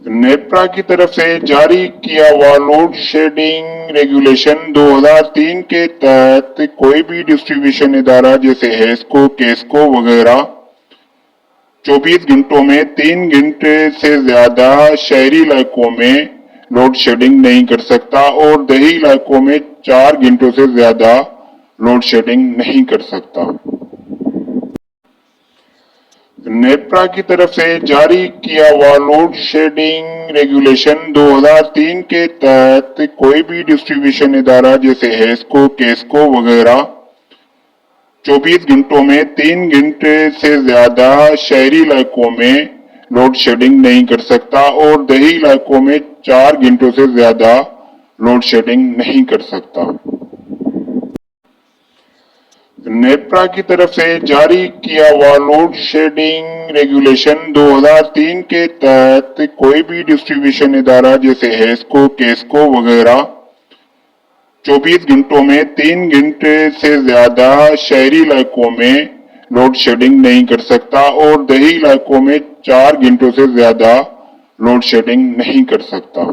نیپرا کی طرف سے جاری کیا ہوا لوڈ شیڈنگ ریگولیشن 2003 کے تحت کوئی بھی ڈسٹریبیوشن ادارہ جیسے ہیسکو، کیسکو وغیرہ 24 گھنٹوں میں 3 گھنٹے سے زیادہ شہری علاقوں میں لوڈ شیڈنگ نہیں کر سکتا اور دیہی علاقوں میں 4 گھنٹوں سے زیادہ لوڈ شیڈنگ نہیں کر سکتا۔ نیپرا کی طرف سے جاری کیا ہوا لوڈ شیڈنگ ریگولیشن 2003 کے تحت کوئی بھی ڈسٹریبیوشن ادارہ جیسے ہیسکو، کیسکو وغیرہ 24 گھنٹوں میں 3 گھنٹے سے زیادہ شہری علاقوں میں لوڈ شیڈنگ نہیں کر سکتا اور دیہی علاقوں میں 4 گھنٹوں سے زیادہ لوڈ شیڈنگ نہیں کر سکتا۔ نیپرا کی طرف سے جاری کیا ہوا لوڈ شیڈنگ ریگولیشن 2003 کے تحت کوئی بھی ڈسٹریبیوشن ادارہ جیسے ہیسکو، کیسکو وغیرہ 24 گھنٹوں میں 3 گھنٹے سے زیادہ شہری علاقوں میں لوڈ شیڈنگ نہیں کر سکتا اور دیہی علاقوں میں 4 گھنٹوں سے زیادہ لوڈ شیڈنگ نہیں کر سکتا۔